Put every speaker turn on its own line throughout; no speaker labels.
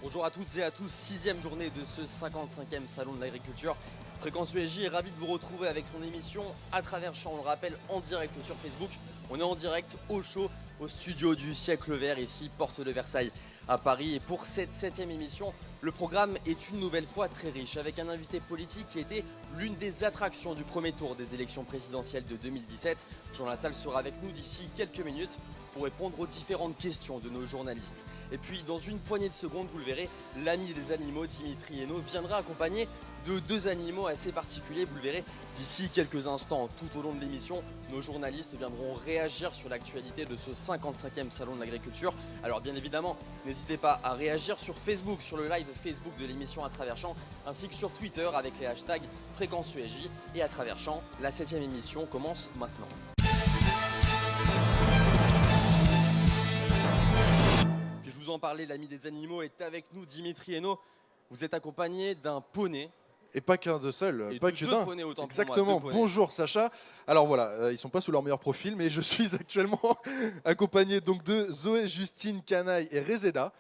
Bonjour à toutes et à tous, 6e journée de ce 55e Salon de l'Agriculture. Fréquence USJ est ravi de vous retrouver avec son émission À travers champs, on le rappelle, en direct sur Facebook. On est en direct au chaud, au studio du Siècle Vert, ici, porte de Versailles à Paris. Et pour cette 7e émission, le programme est une nouvelle fois très riche, avec un invité politique qui était l'une des attractions du premier tour des élections présidentielles de 2017. Jean Lassalle sera avec nous d'ici quelques minutes pour répondre aux différentes questions de nos journalistes. Et puis, dans une poignée de secondes, vous le verrez, l'ami des animaux, Dimitri Hainaut, viendra accompagné de deux animaux assez particuliers. Vous le verrez d'ici quelques instants. Tout au long de l'émission, nos journalistes viendront réagir sur l'actualité de ce 55e Salon de l'Agriculture. Alors bien évidemment, n'hésitez pas à réagir sur Facebook, sur le live Facebook de l'émission À travers champs, ainsi que sur Twitter avec les hashtags Fréquence USJ et À travers champs. La 7e émission commence maintenant. Puis je vous en parlais, l'ami des animaux est avec nous, Dimitri Hainaut. Vous êtes accompagné d'un poney.
Et pas qu'un de seul,
Et
pas
de
que
deux
d'un.
poneys, autant pour
Exactement.
moi, deux poneys.
Bonjour Sacha. Alors voilà, ils sont pas sous leur meilleur profil, mais je suis actuellement accompagné donc de Zoé, Justine, Canaille et Rezeda,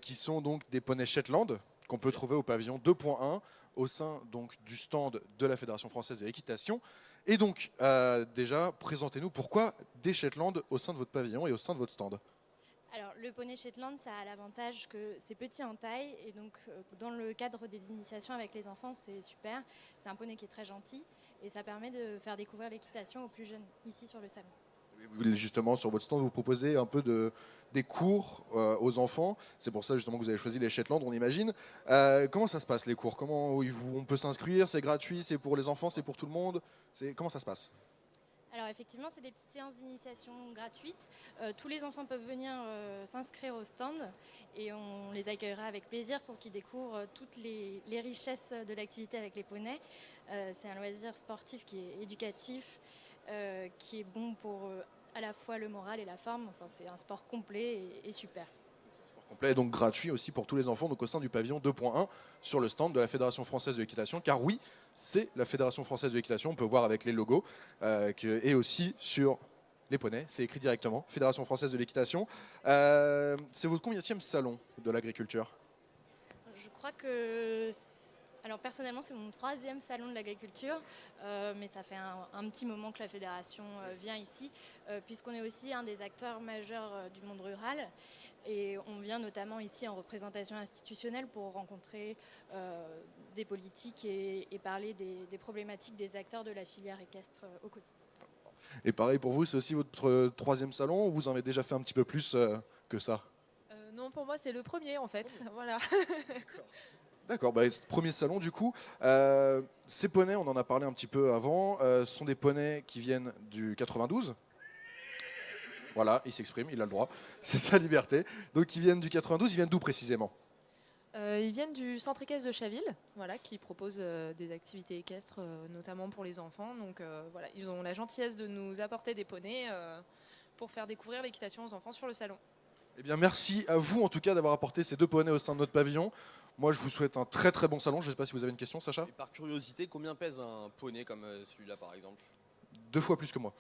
qui sont donc des poneys Shetland qu'on peut trouver au pavillon 2.1 au sein donc du stand de la Fédération française de l'équitation. Et donc déjà, présentez-nous pourquoi des Shetland au sein de votre pavillon et au sein de votre stand.
Alors, le poney Shetland, ça a l'avantage que c'est petit en taille et donc dans le cadre des initiations avec les enfants, c'est super. C'est un poney qui est très gentil et ça permet de faire découvrir l'équitation aux plus jeunes ici sur le salon.
Justement, sur votre stand, vous proposez un peu des cours aux enfants. C'est pour ça justement que vous avez choisi les Shetland, on imagine. Comment ça se passe les cours? Comment on peut s'inscrire? C'est gratuit? C'est pour les enfants? C'est pour tout le monde? Comment ça se passe?
Alors effectivement, c'est des petites séances d'initiation gratuites. Tous les enfants peuvent venir s'inscrire au stand et on les accueillera avec plaisir pour qu'ils découvrent toutes les richesses de l'activité avec les poneys. C'est un loisir sportif qui est éducatif, qui est bon pour à la fois le moral et la forme. Enfin, c'est un sport complet et super.
Complet, donc gratuit aussi pour tous les enfants, donc au sein du pavillon 2.1 sur le stand de la Fédération française de l'équitation, car oui, c'est la Fédération française de l'équitation, on peut voir avec les logos, et aussi sur les poneys, c'est écrit directement, Fédération française de l'équitation. C'est votre combienième salon de l'agriculture?
Je crois que... Alors personnellement, c'est mon 3e salon de l'agriculture, mais ça fait un petit moment que la fédération vient ici, puisqu'on est aussi un des acteurs majeurs du monde rural. Et on vient notamment ici en représentation institutionnelle pour rencontrer des politiques et parler des problématiques des acteurs de la filière équestre au quotidien.
Et pareil pour vous, c'est aussi votre 3e salon, ou vous en avez déjà fait un petit peu plus que ça?
Non, pour moi, c'est le premier en fait. Voilà.
D'accord, ce premier salon du coup, ces poneys, on en a parlé un petit peu avant, sont des poneys qui viennent du 92. Voilà, il s'exprime, il a le droit, c'est sa liberté. Donc ils viennent du 92, ils viennent d'où précisément?
Ils viennent du centre équestre de Chaville, voilà, qui propose des activités équestres, notamment pour les enfants. Donc voilà, ils ont la gentillesse de nous apporter des poneys pour faire découvrir l'équitation aux enfants sur le salon.
Eh bien merci à vous en tout cas d'avoir apporté ces 2 poneys au sein de notre pavillon. Moi je vous souhaite un très très bon salon, je ne sais pas si vous avez une question Sacha?
Et par curiosité, combien pèse un poney comme celui-là par exemple?
2 fois plus que moi.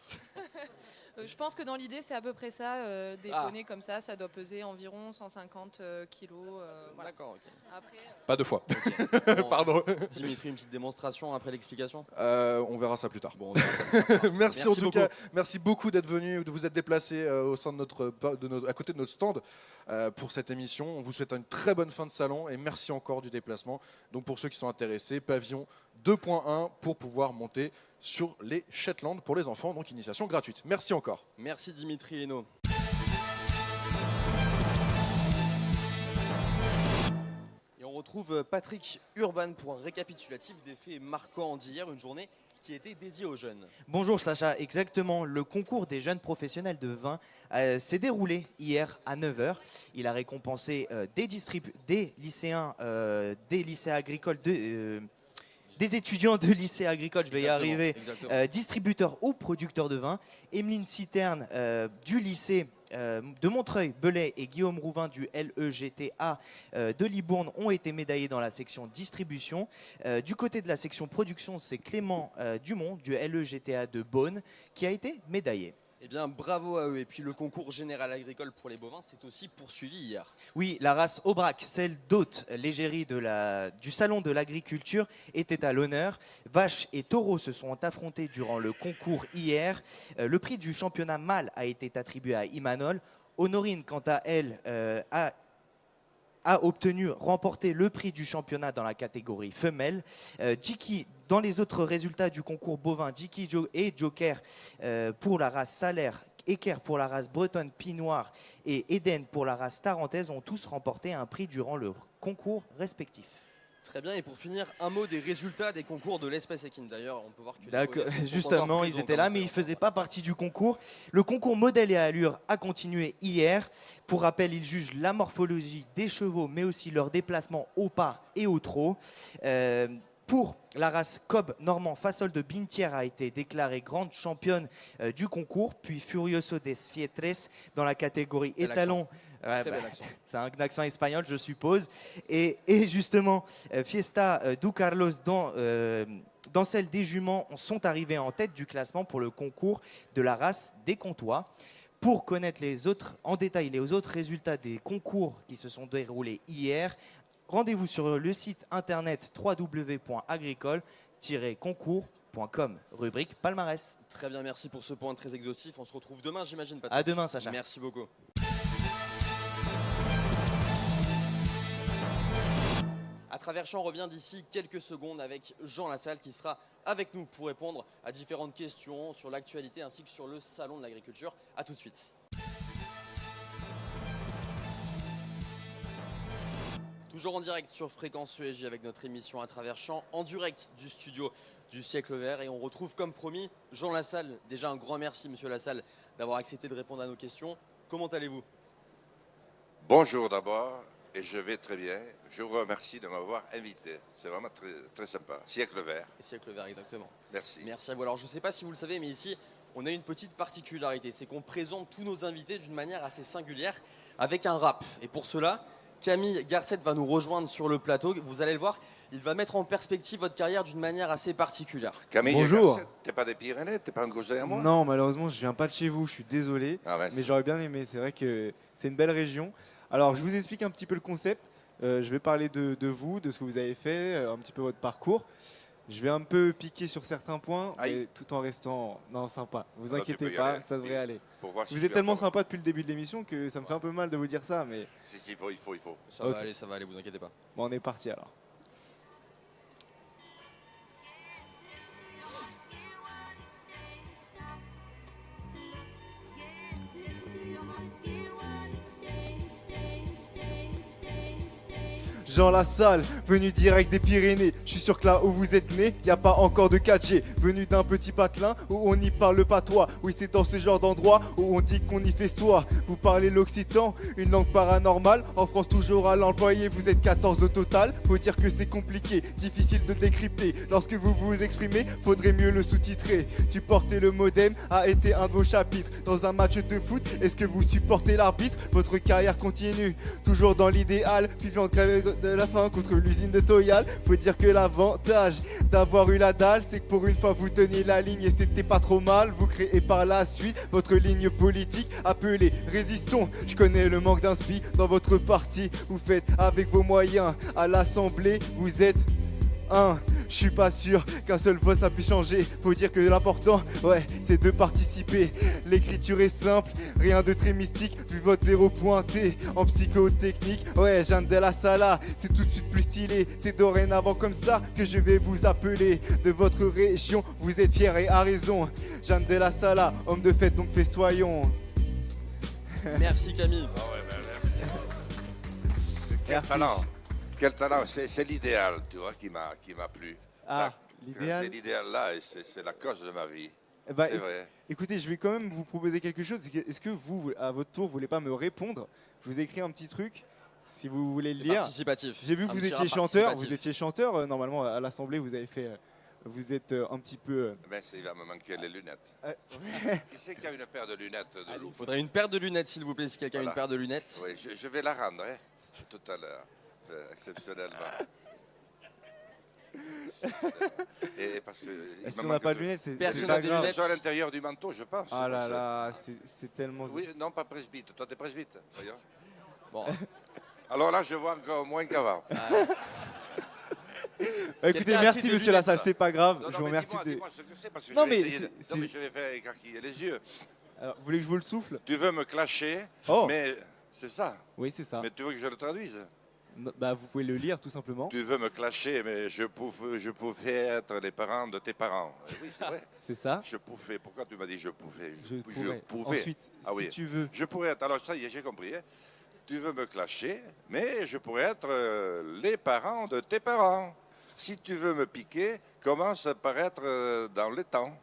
Je pense que dans l'idée, c'est à peu près ça. Des poneys comme ça doit peser environ 150 kilos. Voilà.
D'accord, ok.
Après,
Pas 2 fois.
Okay. Bon,
Pardon.
Dimitri, une petite démonstration après l'explication?
On verra ça plus tard.
Bon, on verra ça plus tard.
Merci en tout
beaucoup.
cas, merci beaucoup d'être venu, de vous être déplacé au sein de à côté de notre stand pour cette émission. On vous souhaite une très bonne fin de salon et merci encore du déplacement. Donc pour ceux qui sont intéressés, pavillon 2.1 pour pouvoir monter sur les Shetland pour les enfants, donc initiation gratuite. Merci encore.
Merci Dimitri Hainaut. Et on retrouve Patrick Urban pour un récapitulatif des faits marquants d'hier, une journée qui était dédiée aux jeunes.
Bonjour Sacha, exactement. Le concours des jeunes professionnels de vin s'est déroulé hier à 9h. Il a récompensé des lycéens, des lycées agricoles, des étudiants de lycée agricole, je vais y arriver, distributeurs ou producteurs de vin. Emeline Citerne du lycée de Montreuil, Belay et Guillaume Rouvin du LEGTA de Libourne ont été médaillés dans la section distribution. Du côté de la section production, c'est Clément Dumont du LEGTA de Beaune qui a été médaillé.
Eh bien, bravo à eux. Et puis le concours général agricole pour les bovins s'est aussi poursuivi hier.
Oui, la race Aubrac, celle d'hôte l'égérie du salon de l'agriculture, était à l'honneur. Vaches et taureaux se sont affrontés durant le concours hier. Le prix du championnat mâle a été attribué à Imanol. Honorine, quant à elle, a remporté le prix du championnat dans la catégorie femelle. Jiki, dans les autres résultats du concours bovin, Jiki et Joker pour la race salaire, Eker pour la race bretonne Pinoir et Eden pour la race tarentaise ont tous remporté un prix durant le concours respectif.
Très bien, et pour finir, un mot des résultats des concours de l'espèce équine. D'ailleurs, on peut voir que
D'accord,
les poneys sont
justement,
encore
ils
présents
étaient là,
comme
mais
on
ils ne
peut
faisaient pas partie du concours. Le concours modèle et allure a continué hier. Pour rappel, ils jugent la morphologie des chevaux, mais aussi leur déplacement au pas et au trot. Pour la race Cob normand, Fassol de Bintière a été déclarée grande championne du concours, puis Furioso des Fietres dans la catégorie
Bel
étalon.
Très bel accent.
C'est un accent espagnol, je suppose. Et justement, Fiesta du Carlos dans celle des juments sont arrivés en tête du classement pour le concours de la race des Comtois. Pour connaître en détail les autres résultats des concours qui se sont déroulés hier, rendez-vous sur le site internet www.agricole-concours.com, rubrique palmarès.
Très bien, merci pour ce point très exhaustif. On se retrouve demain, j'imagine, Patrick.
À demain, Sacha.
Merci beaucoup. À travers champ, on revient d'ici quelques secondes avec Jean Lassalle qui sera avec nous pour répondre à différentes questions sur l'actualité ainsi que sur le salon de l'agriculture. A tout de suite. Toujours en direct sur Fréquence ESJ avec notre émission À travers champ, en direct du studio du Siècle Vert. Et on retrouve comme promis Jean Lassalle. Déjà un grand merci Monsieur Lassalle d'avoir accepté de répondre à nos questions. Comment allez-vous?
Bonjour d'abord, et je vais très bien. Je vous remercie de m'avoir invité. C'est vraiment très, très sympa. Siècle Vert.
Et Siècle Vert, exactement.
Merci.
Merci à vous. Alors je ne sais pas si vous le savez, mais ici, on a une petite particularité. C'est qu'on présente tous nos invités d'une manière assez singulière avec un rap. Et pour cela, Camille Garcette va nous rejoindre sur le plateau. Vous allez le voir, il va mettre en perspective votre carrière d'une manière assez particulière.
Camille,
Bonjour.
t'es pas des Pyrénées? T'es pas un cousin à moi?
Non, malheureusement, je viens pas de chez vous, je suis désolé,
Ah ouais,
mais j'aurais bien aimé. C'est vrai que c'est une belle région. Alors, je vous explique un petit peu le concept. Je vais parler de vous, de ce que vous avez fait, un petit peu votre parcours. Je vais un peu piquer sur certains points,
Aïe.
mais tout en restant sympa. Vous
Alors, tu
inquiétez
peux y
pas,
aller.
ça devrait aller.
Pour voir si
Vous
je
êtes
suis
tellement
en forme.
sympa depuis le début de l'émission que ça me fait un peu mal de vous dire ça, mais
Si, il faut.
Ça
Ok.
va aller, vous inquiétez pas.
bon, on est parti alors. Jean Lassalle, venu direct des Pyrénées. Je suis sûr que là où vous êtes né, y a pas encore de 4G. Venu d'un petit patelin où on y parle patois. Oui, c'est dans ce genre d'endroit où on dit qu'on y festoie. Vous parlez l'occitan, une langue paranormale. En France, toujours à l'employé, vous êtes 14 au total. Faut dire que c'est compliqué, difficile de décrypter. Lorsque vous vous exprimez, faudrait mieux le sous-titrer. Supporter le modem a été un de vos chapitres. Dans un match de foot, est-ce que vous supportez l'arbitre? Votre carrière continue, toujours dans l'idéal. Vivant de grève de la faim contre l'usine de Toyal. Faut dire que l'avantage d'avoir eu la dalle, c'est que pour une fois vous teniez la ligne et c'était pas trop mal. Vous créez par la suite votre ligne politique appelée Résistons. Je connais le manque d'inspi dans votre parti. Vous faites avec vos moyens. À l'Assemblée, vous êtes un. Je suis pas sûr qu'un seul vote ça puisse changer. Faut dire que l'important, ouais, c'est de participer. L'écriture est simple, rien de très mystique. Vu votre 0 pointé en psychotechnique, ouais, Jeanne de la Sala, c'est tout de suite plus stylé. C'est dorénavant comme ça que je vais vous appeler. De votre région, vous êtes fiers et à raison. Jeanne de la Sala, homme de fête, donc festoyons.
Merci Camille.
Ah ouais, quel
Merci.
talent. Quel talent. C'est l'idéal, tu vois, qui m'a plu.
Ah,
C'est
l'idéal.
l'idéal là, et c'est la cause de ma vie.
Eh bah,
C'est vrai.
écoutez, je vais quand même vous proposer quelque chose. Est-ce que vous, à votre tour, vous voulez pas me répondre? Je vous ai écrit un petit truc, si vous voulez le
C'est
lire.
participatif.
J'ai vu que
Un
vous
petit
étiez
rap
chanteur.
participatif.
Vous étiez chanteur. Normalement, à l'Assemblée, vous avez fait. Vous êtes un petit peu.
Ben, il va me manquer les lunettes.
euh,
Qui c'est qui a une paire de lunettes de loup?
Il faudrait une paire de lunettes s'il vous plaît, si quelqu'un a
Voilà.
une paire de lunettes.
Oui, je vais la rendre, hein, tout à l'heure, exceptionnellement. Et parce que il
Si
me
on n'a
manque
pas de
de-
lunettes, c'est
Personne
pas
n'a des
grave.
lunettes.
Sur l'intérieur du manteau, je pense.
Ah là
Parce que-
là, c'est tellement...
Oui, non, pas presbyte. Toi, t'es presbyte. Voyons.
Bon,
Alors là, je vois encore moins qu'avant.
Écoutez,
Quelqu'un a
merci
acheté des
monsieur Lassalle,
lunettes,
c'est pas grave.
Non,
je
non,
vous
mais
remercie.
dis-moi ce que c'est, parce que
Non,
je vais
mais
essayer de...
c'est-
Non, mais je vais faire écarquiller les yeux.
Alors, vous voulez que je vous le souffle?
Tu veux me clasher,
Oh,
mais c'est ça.
oui, c'est ça.
Mais tu veux que je le traduise?
Bah, vous pouvez le lire tout simplement.
Tu veux me clasher, mais je pouvais être les parents de tes parents. Oui, c'est vrai.
C'est ça.
Je pouvais. Pourquoi tu m'as dit je pouvais?
Je pourrais.
pouvais.
Ensuite,
Ah
si
oui.
tu veux.
Je pourrais être. Alors ça y est, j'ai compris. Hein. Tu veux me clasher, mais je pourrais être les parents de tes parents. Si tu veux me piquer, commence par être dans les temps.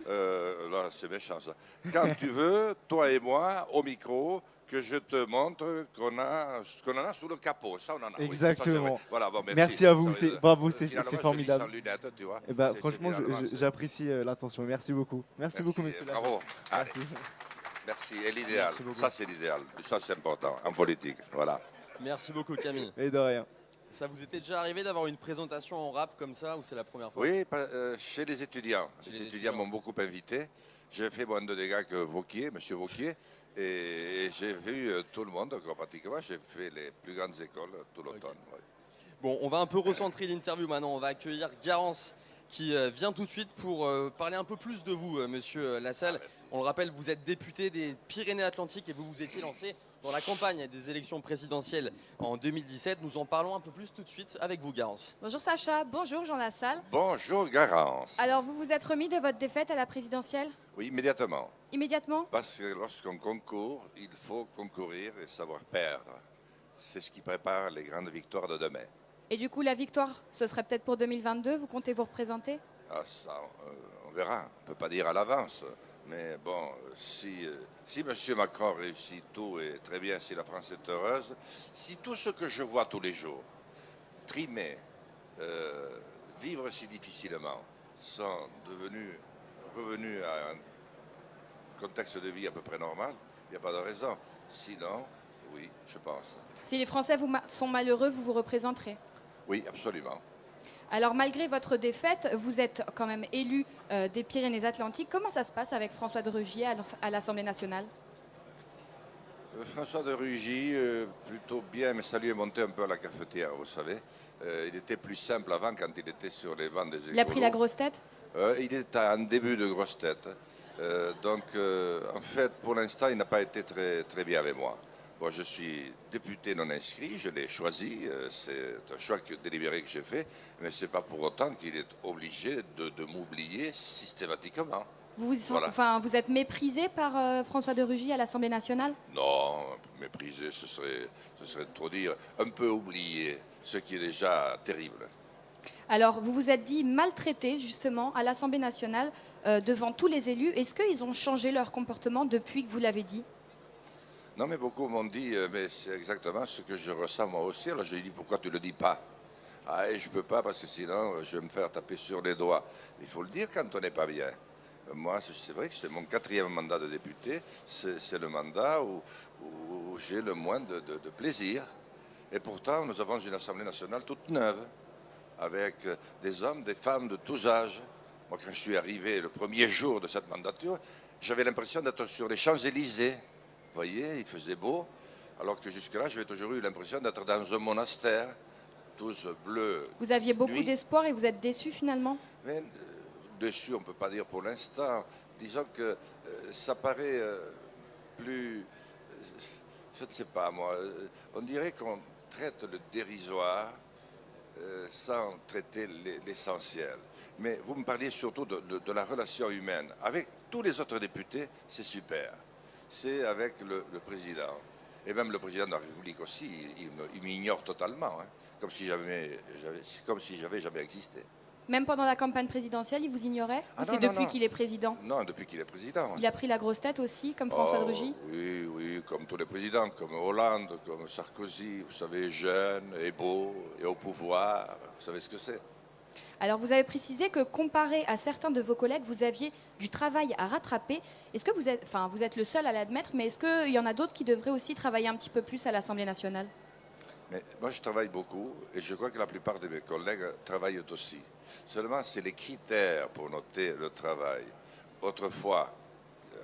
Là, c'est méchant ça. Quand tu veux, toi et moi, au micro, que je te montre qu'on en a sous le capot. Ça, on en a. Oui,
Exactement.
ça, c'est vrai. Voilà, bon,
Merci à vous,
Ça,
c'est bravo, c'est
finalement, je lis
formidable.
sans lunettes, tu vois.
Et bah,
C'est
franchement,
finalement, c'est-
j'apprécie l'intention. Merci beaucoup. Merci beaucoup, monsieur Lassalle.
Bravo. Allez,
Merci.
merci. Et l'idéal.
Merci beaucoup.
Ça, c'est l'idéal. Ça, c'est important en politique. Voilà.
merci beaucoup Camille.
Et de rien.
Ça vous était déjà arrivé d'avoir une présentation en rap comme ça ou c'est la première fois?
Oui, chez les étudiants.
Chez
Les
les
étudiants
étudiants.
m'ont beaucoup invité. J'ai fait moins de dégâts que Vauquier, monsieur Vauquier. Et j'ai vu tout le monde, encore pratiquement. J'ai fait les plus grandes écoles tout l'automne. oui.
Bon, on va un peu recentrer l'interview maintenant. On va accueillir Garance qui vient tout de suite pour parler un peu plus de vous, monsieur Lassalle. On le rappelle, vous êtes député des Pyrénées-Atlantiques et vous vous étiez lancé dans la campagne des élections présidentielles en 2017. Nous en parlons un peu plus tout de suite avec vous, Garance.
Bonjour Sacha, bonjour Jean Lassalle.
Bonjour, Garance.
Alors vous vous êtes remis de votre défaite à la présidentielle
Oui, immédiatement.
immédiatement?
Parce que lorsqu'on concourt, il faut concourir et savoir perdre. C'est ce qui prépare les grandes victoires de demain.
Et du coup la victoire, ce serait peut-être pour 2022, vous comptez vous représenter?
Ah, ça, on verra. On ne peut pas dire à l'avance. Mais bon, si M. Macron réussit tout et très bien, si la France est heureuse, si tout ce que je vois tous les jours, trimer, vivre si difficilement, sont revenus à un contexte de vie à peu près normal, il n'y a pas de raison. Sinon, oui, je pense.
Si les Français sont malheureux, vous vous représenterez.
Oui, absolument.
Alors malgré votre défaite, vous êtes quand même élu des Pyrénées-Atlantiques. Comment ça se passe avec François de Rugy à l'Assemblée nationale?
François de Rugy, plutôt bien, mais ça lui est monté un peu à la cafetière, vous savez. Il était plus simple avant quand il était sur les bancs des écolos.
Il a pris la grosse tête?
Il est en début de grosse tête. Donc, en fait, pour l'instant, il n'a pas été très, très bien avec moi. Bon, je suis député non inscrit, je l'ai choisi, c'est un choix délibéré que j'ai fait, mais ce n'est pas pour autant qu'il est obligé de m'oublier systématiquement.
Vous êtes méprisé par François de Rugy à l'Assemblée nationale?
Non, mépriser, ce serait trop dire. Un peu oublié, ce qui est déjà terrible.
Alors, vous vous êtes dit maltraité, justement, à l'Assemblée nationale, devant tous les élus. Est-ce qu'ils ont changé leur comportement depuis que vous l'avez dit?
Non, mais beaucoup m'ont dit, mais c'est exactement ce que je ressens moi aussi. Alors, je lui ai dit, pourquoi tu ne le dis pas? Ah, et je ne peux pas, parce que sinon, je vais me faire taper sur les doigts. Il faut le dire quand on n'est pas bien. Moi, c'est vrai que c'est mon 4e mandat de député. C'est le mandat où j'ai le moins de plaisir. Et pourtant, nous avons une Assemblée nationale toute neuve, avec des hommes, des femmes de tous âges. Moi, quand je suis arrivé le premier jour de cette mandature, j'avais l'impression d'être sur les Champs-Élysées. Vous voyez, il faisait beau, alors que jusque-là, j'avais toujours eu l'impression d'être dans un monastère, tous bleus.
Vous aviez beaucoup
nuit.
d'espoir et vous êtes déçu finalement?
Mais déçu, on ne peut pas dire pour l'instant. Disons que ça paraît plus... je ne sais pas, moi. On dirait qu'on traite le dérisoire sans traiter l'essentiel. Mais vous me parliez surtout de la relation humaine. Avec tous les autres députés, c'est super. C'est avec le président. Et même le président de la République aussi, il m'ignore totalement, hein, comme si j'avais jamais existé.
Même pendant la campagne présidentielle, il vous ignorait?
Ah
Ou c'est
non, non,
depuis
non.
qu'il est président?
Non, depuis qu'il est président.
Il a pris la grosse tête aussi, comme François de Rugy?
Oui, oui, comme tous les présidents, comme Hollande, comme Sarkozy, vous savez, jeune et beau et au pouvoir, vous savez ce que c'est.
Alors vous avez précisé que comparé à certains de vos collègues, vous aviez du travail à rattraper. Est-ce que vous êtes le seul à l'admettre, mais est-ce qu'il y en a d'autres qui devraient aussi travailler un petit peu plus à l'Assemblée nationale?
Mais moi, je travaille beaucoup et je crois que la plupart de mes collègues travaillent aussi. Seulement, c'est les critères pour noter le travail. Autrefois,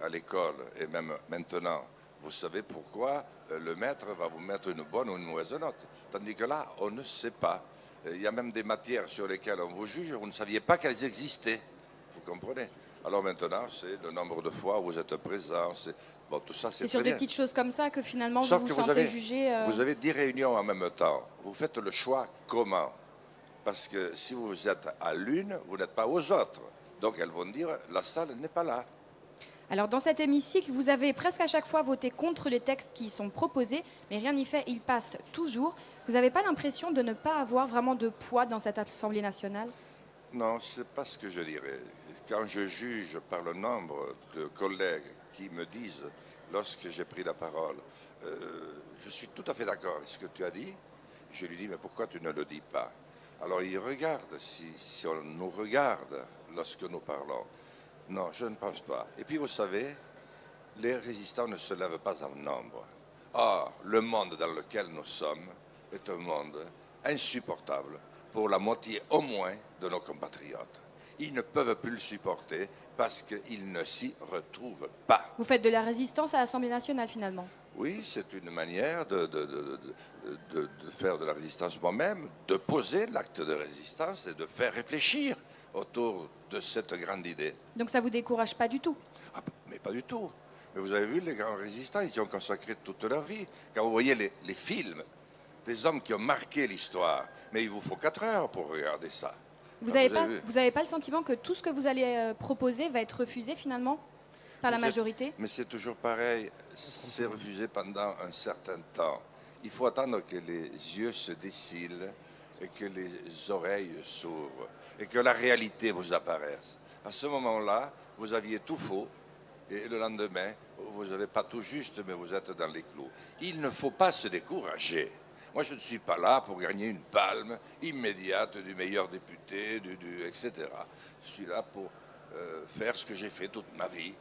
à l'école et même maintenant, vous savez pourquoi le maître va vous mettre une bonne ou une mauvaise note. Tandis que là, on ne sait pas. Il y a même des matières sur lesquelles on vous juge, vous ne saviez pas qu'elles existaient. Vous comprenez? Alors maintenant, c'est le nombre de fois où vous êtes présent. Bon, tout ça, c'est
C'est sur
très
des
bien.
petites choses comme ça que finalement
Sauf
vous
que
vous sentez jugé.
vous avez 10 réunions en même temps. Vous faites le choix comment? Parce que si vous êtes à l'une, vous n'êtes pas aux autres. Donc elles vont dire, la salle n'est pas là.
Alors dans cet hémicycle, vous avez presque à chaque fois voté contre les textes qui sont proposés, mais rien n'y fait, ils passent toujours. Vous n'avez pas l'impression de ne pas avoir vraiment de poids dans cette Assemblée nationale?
Non, c'est pas ce que je dirais. Quand je juge par le nombre de collègues qui me disent, lorsque j'ai pris la parole, je suis tout à fait d'accord avec ce que tu as dit, je lui dis, mais pourquoi tu ne le dis pas? Alors il regarde, si on nous regarde lorsque nous parlons. Non, je ne pense pas. Et puis vous savez, les résistants ne se lèvent pas en nombre. Or, le monde dans lequel nous sommes est un monde insupportable pour la moitié au moins de nos compatriotes. Ils ne peuvent plus le supporter parce qu'ils ne s'y retrouvent pas.
Vous faites de la résistance à l'Assemblée nationale finalement?
Oui, c'est une manière de faire de la résistance moi-même, de poser l'acte de résistance et de faire réfléchir autour de cette grande idée.
Donc ça vous décourage pas du tout?
Ah, mais pas du tout. Mais vous avez vu les grands résistants, ils y ont consacré toute leur vie. Quand vous voyez les films des hommes qui ont marqué l'histoire, mais il vous faut 4 heures pour regarder ça.
Vous
Ah,
n'avez pas le sentiment que tout ce que vous allez proposer va être refusé finalement par la majorité?
Mais c'est toujours pareil, c'est refusé pendant un certain temps. Il faut attendre que les yeux se dessilent et que les oreilles s'ouvrent et que la réalité vous apparaisse. À ce moment-là, vous aviez tout faux et le lendemain, vous n'avez pas tout juste, mais vous êtes dans les clous. Il ne faut pas se décourager. Moi, je ne suis pas là pour gagner une palme immédiate du meilleur député, etc. Je suis là pour faire ce que j'ai fait toute ma vie,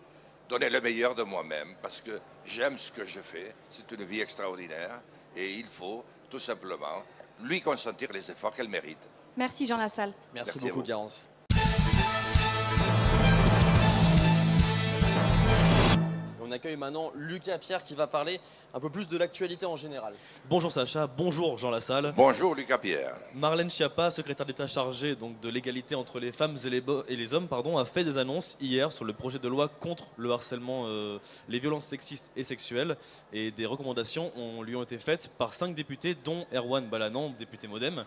donner le meilleur de moi-même, parce que j'aime ce que je fais. C'est une vie extraordinaire et il faut tout simplement lui consentir les efforts qu'elle mérite.
Merci Jean Lassalle.
Merci
Merci à
beaucoup,
vous.
Garance. On accueille maintenant Lucas Pierre qui va parler un peu plus de l'actualité en général.
Bonjour Sacha, bonjour Jean Lassalle.
Bonjour Lucas Pierre.
Marlène Schiappa, secrétaire d'État chargée donc, de l'égalité entre les femmes et les hommes, a fait des annonces hier sur le projet de loi contre le harcèlement, les violences sexistes et sexuelles. Et des recommandations lui ont été faites par 5 députés, dont Erwan Balanant, député Modem.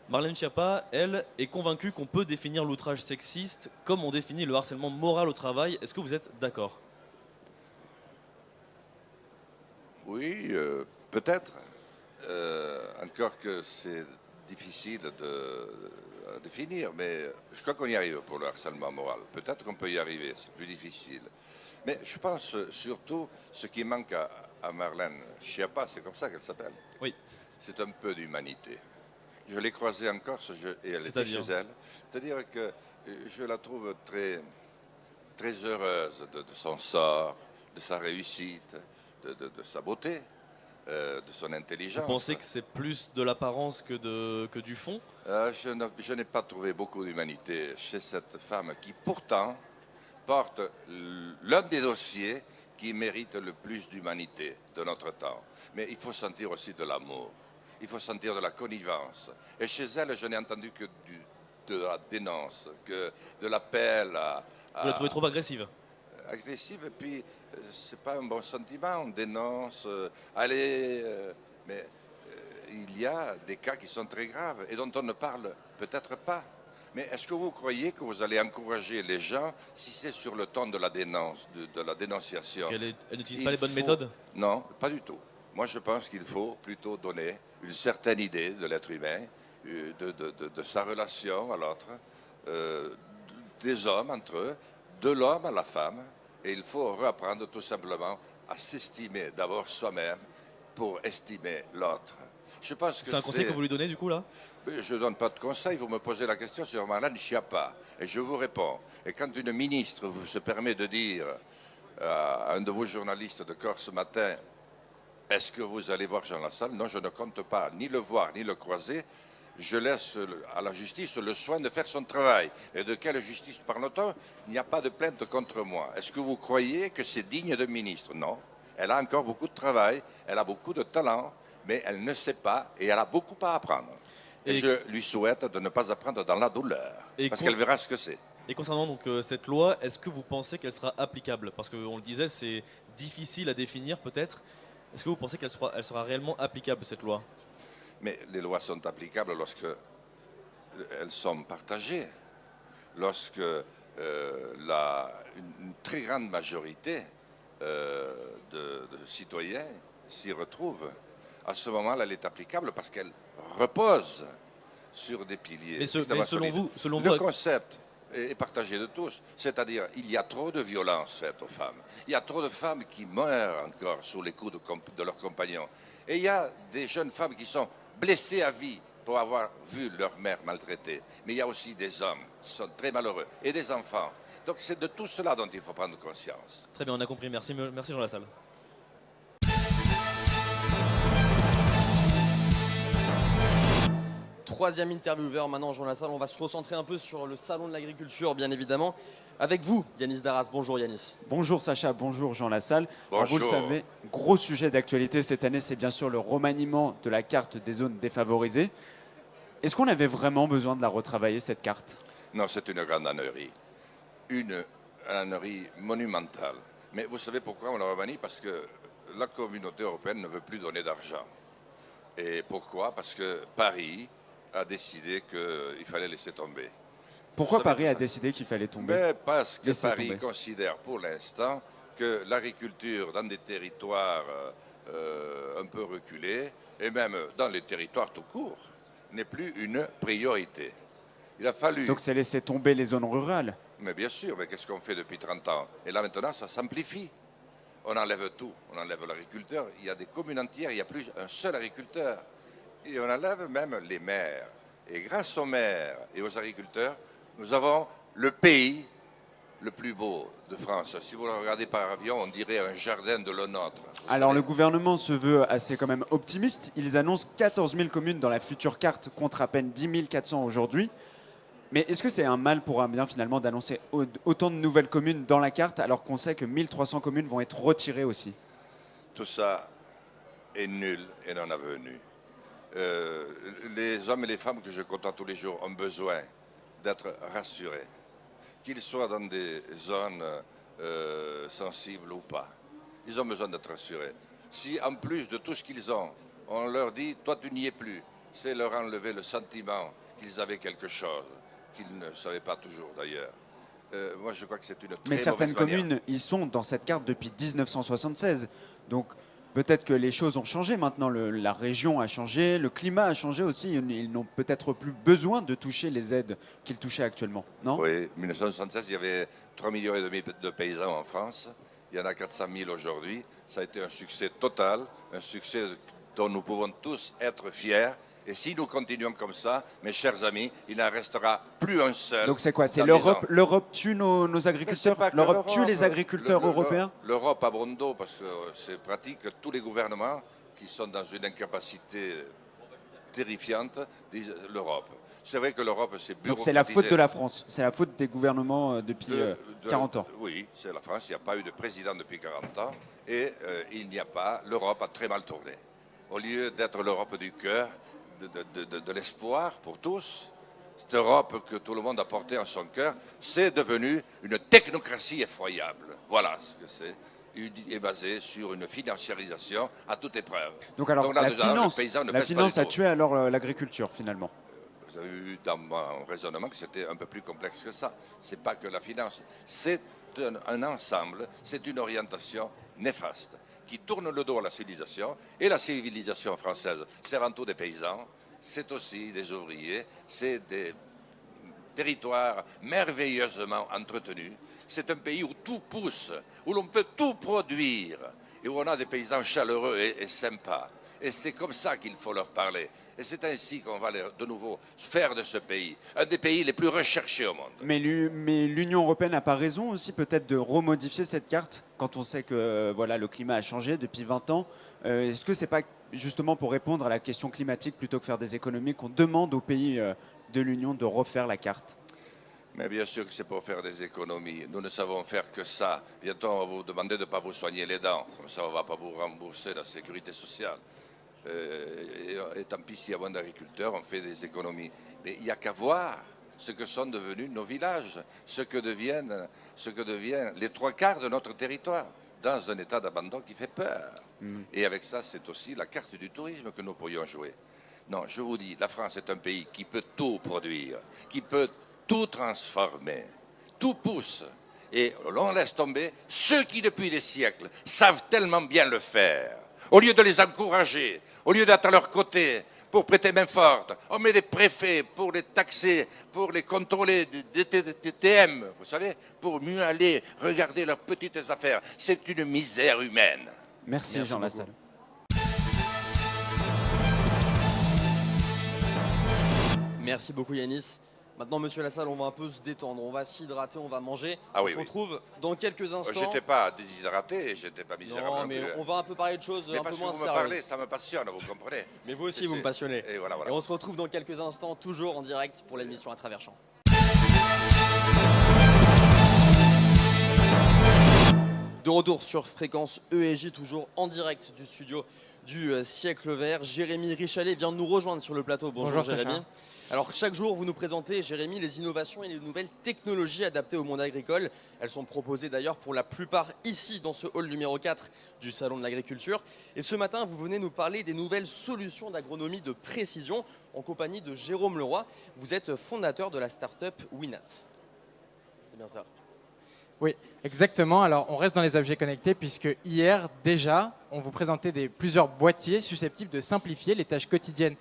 Marlène Schiappa, elle, est convaincue qu'on peut définir l'outrage sexiste comme on définit le harcèlement moral au travail. Est-ce que vous êtes d'accord ?
Oui, peut-être. Encore que c'est difficile à définir, mais je crois qu'on y arrive pour le harcèlement moral. Peut-être qu'on peut y arriver, c'est plus difficile. Mais je pense surtout, ce qui manque à Marlène Schiappa, c'est comme ça qu'elle s'appelle.
Oui.
C'est un peu d'humanité. Je l'ai croisée en Corse et elle était chez elle. C'est-à-dire que je la trouve très, très heureuse de son sort, de sa réussite, de sa beauté, de son intelligence.
Vous pensez que c'est plus de l'apparence que du fond ?
Je n'ai pas trouvé beaucoup d'humanité chez cette femme qui pourtant porte l'un des dossiers qui mérite le plus d'humanité de notre temps. Mais il faut sentir aussi de l'amour, il faut sentir de la connivence. Et chez elle, je n'ai entendu que de la dénonce, que de l'appel à...
Vous la trouvez trop agressive ?
Agressive, et puis c'est pas un bon sentiment, on dénonce, allez, mais il y a des cas qui sont très graves et dont on ne parle peut-être pas. Mais est-ce que vous croyez que vous allez encourager les gens si c'est sur le ton de la dénonce, de la dénonciation?
Elle n'utilise pas les bonnes méthodes?
Non, pas du tout. Moi, je pense qu'il faut plutôt donner une certaine idée de l'être humain, de sa relation à l'autre, des hommes entre eux, de l'homme à la femme, et il faut reapprendre tout simplement à s'estimer d'abord soi-même pour estimer l'autre. Je pense que
c'est un conseil que vous lui donnez du coup là?
Je ne donne pas de conseil, vous me posez la question sur Marlène Schiappa, et je vous réponds. Et quand une ministre se permet de dire à un de vos journalistes de Corse Matin, Est-ce que vous allez voir Jean Lassalle? Non, je ne compte pas ni le voir ni le croiser. Je laisse à la justice le soin de faire son travail. Et de quelle justice parle-t-on? Il n'y a pas de plainte contre moi. Est-ce que vous croyez que c'est digne de ministre? Non. Elle a encore beaucoup de travail, elle a beaucoup de talent, mais elle ne sait pas et elle a beaucoup à apprendre. Et je lui souhaite de ne pas apprendre dans la douleur, parce qu'elle verra ce que c'est.
Et concernant donc cette loi, est-ce que vous pensez qu'elle sera applicable? Parce qu'on le disait, c'est difficile à définir peut-être. Est-ce que vous pensez qu'elle sera réellement applicable, cette loi?
Mais les lois sont applicables lorsque elles sont partagées, lorsque une très grande majorité de citoyens s'y retrouvent. À ce moment-là, elle est applicable parce qu'elle repose sur des piliers.
Mais selon vous,
le concept est partagé de tous. C'est-à-dire, il y a trop de violences faites aux femmes. Il y a trop de femmes qui meurent encore sous les coups de leurs compagnons. Et il y a des jeunes femmes qui sont blessées à vie pour avoir vu leur mère maltraitée. Mais il y a aussi des hommes qui sont très malheureux et des enfants. Donc c'est de tout cela dont il faut prendre conscience.
Très bien, on a compris. Merci Jean Lassalle.
Troisième intervieweur maintenant, Jean Lassalle. On va se recentrer un peu sur le salon de l'agriculture, bien évidemment. Avec vous, Yanis Darras. Bonjour Yanis.
Bonjour Sacha, bonjour Jean Lassalle.
Bonjour.
Alors, vous le savez, gros sujet d'actualité cette année, c'est bien sûr le remaniement de la carte des zones défavorisées. Est-ce qu'on avait vraiment besoin de la retravailler, cette carte?
Non, c'est une grande ânerie. Une ânerie monumentale. Mais vous savez pourquoi on la remanie? Parce que la communauté européenne ne veut plus donner d'argent. Et pourquoi? Parce que Paris a décidé qu'il fallait laisser tomber.
Pourquoi Paris a décidé qu'il fallait tomber?
Mais parce que
Laisser
Paris
tomber.
considère pour l'instant que l'agriculture dans des territoires un peu reculés, et même dans les territoires tout court, n'est plus une priorité. Il a fallu...
Donc c'est laisser tomber les zones rurales?
Mais bien sûr, mais qu'est-ce qu'on fait depuis 30 ans? Et là maintenant, ça s'amplifie. On enlève tout. On enlève l'agriculteur. Il y a des communes entières, il n'y a plus un seul agriculteur. Et on enlève même les maires. Et grâce aux maires et aux agriculteurs, nous avons le pays le plus beau de France. Si vous le regardez par avion, on dirait un jardin de le nôtre.
Alors le gouvernement se veut assez quand même optimiste. Ils annoncent 14 000 communes dans la future carte contre à peine 10 400 aujourd'hui. Mais est-ce que c'est un mal pour un bien finalement d'annoncer autant de nouvelles communes dans la carte alors qu'on sait que 1300 communes vont être retirées aussi?
Tout ça est nul et non avenu. Les hommes et les femmes que je côtoie tous les jours ont besoin d'être rassurés, qu'ils soient dans des zones sensibles ou pas. Ils ont besoin d'être rassurés. Si en plus de tout ce qu'ils ont, on leur dit « toi tu n'y es plus », c'est leur enlever le sentiment qu'ils avaient quelque chose, qu'ils ne savaient pas toujours d'ailleurs. Moi je crois que c'est une très
Mais certaines
mauvaise manière.
communes, ils sont dans cette carte depuis 1976. Donc peut-être que les choses ont changé maintenant, la région a changé, le climat a changé aussi. Ils n'ont peut-être plus besoin de toucher les aides qu'ils touchaient actuellement, non?
Oui, en 1976, il y avait 3,5 millions de paysans en France. Il y en a 400 000 aujourd'hui. Ça a été un succès total, un succès dont nous pouvons tous être fiers. Et si nous continuons comme ça, mes chers amis, il n'en restera plus un seul.
Donc c'est quoi? C'est
dans 10 ans.
l'Europe tue nos agriculteurs? L'Europe tue les agriculteurs européens?
L'Europe a bon dos parce que c'est pratique. Tous les gouvernements qui sont dans une incapacité terrifiante disent l'Europe. C'est vrai que l'Europe s'est bureaucratisée.
Donc c'est la faute de la France, c'est la faute des gouvernements depuis 40 ans.
Oui, c'est la France. Il n'y a pas eu de président depuis 40 ans. Et il n'y a pas... L'Europe a très mal tourné. Au lieu d'être l'Europe du cœur, de l'espoir pour tous, cette Europe que tout le monde a portée en son cœur, c'est devenu une technocratie effroyable. Voilà ce que c'est. Et basé sur une financiarisation à toute épreuve.
Donc alors
là,
la finance a tué alors l'agriculture finalement.
Vous avez vu dans mon raisonnement que c'était un peu plus complexe que ça. C'est pas que la finance, c'est un ensemble, c'est une orientation néfaste qui tourne le dos à la civilisation. Et la civilisation française, c'est avant tout des paysans, c'est aussi des ouvriers, c'est des territoires merveilleusement entretenus. C'est un pays où tout pousse, où l'on peut tout produire et où on a des paysans chaleureux et sympas. Et c'est comme ça qu'il faut leur parler. Et c'est ainsi qu'on va de nouveau faire de ce pays un des pays les plus recherchés au monde.
Mais l'Union européenne n'a pas raison aussi peut-être de remodifier cette carte quand on sait que voilà, le climat a changé depuis 20 ans. Est-ce que c'est pas justement pour répondre à la question climatique plutôt que faire des économies qu'on demande aux pays de l'Union de refaire la carte?
Mais bien sûr que c'est pour faire des économies. Nous ne savons faire que ça. Bientôt, on va vous demander de ne pas vous soigner les dents. Comme ça, on ne va pas vous rembourser la sécurité sociale. Et tant pis s'il y a moins d'agriculteurs, on fait des économies. Mais il n'y a qu'à voir ce que sont devenus nos villages, ce que deviennent les 3/4 de notre territoire, dans un état d'abandon qui fait peur. Et avec ça, c'est aussi la carte du tourisme que nous pourrions jouer. Non, je vous dis, la France est un pays qui peut tout produire, qui peut tout transformer, tout pousse. Et l'on laisse tomber ceux qui, depuis des siècles, savent tellement bien le faire. Au lieu de les encourager, au lieu d'être à leur côté pour prêter main forte, on met des préfets pour les taxer, pour les contrôler des TM, vous savez, pour mieux aller regarder leurs petites affaires. C'est une misère humaine.
Merci Jean Lassalle.
Merci beaucoup Yanis. Maintenant, monsieur Lassalle, on va un peu se détendre, on va s'hydrater, on va manger.
Ah
on
oui,
se
oui.
retrouve dans quelques instants.
J'étais pas déshydraté et j'étais pas misérable.
Non,
non
mais
plus.
on va un peu parler de choses
Mais
un peu
parce que
moins
vous me
sérieuses.
parlez, ça me passionne, vous comprenez.
Mais vous aussi, vous me passionnez.
Et voilà, voilà.
Et on se retrouve dans quelques instants, toujours en direct pour l'émission À Travers Champs. De retour sur Fréquence ESJ, toujours en direct du studio du Siècle Vert. Jérémy Richalet vient de nous rejoindre sur le plateau. Bonjour Jérémy.
Sacha.
Alors chaque jour, vous nous présentez, Jérémy, les innovations et les nouvelles technologies adaptées au monde agricole. Elles sont proposées d'ailleurs pour la plupart ici, dans ce hall numéro 4 du Salon de l'Agriculture. Et ce matin, vous venez nous parler des nouvelles solutions d'agronomie de précision en compagnie de Jérôme Leroy. Vous êtes fondateur de la start-up Winat. C'est bien ça?
Oui, exactement. Alors, on reste dans les objets connectés puisque hier, déjà, on vous présentait plusieurs boîtiers susceptibles de simplifier les tâches quotidiennes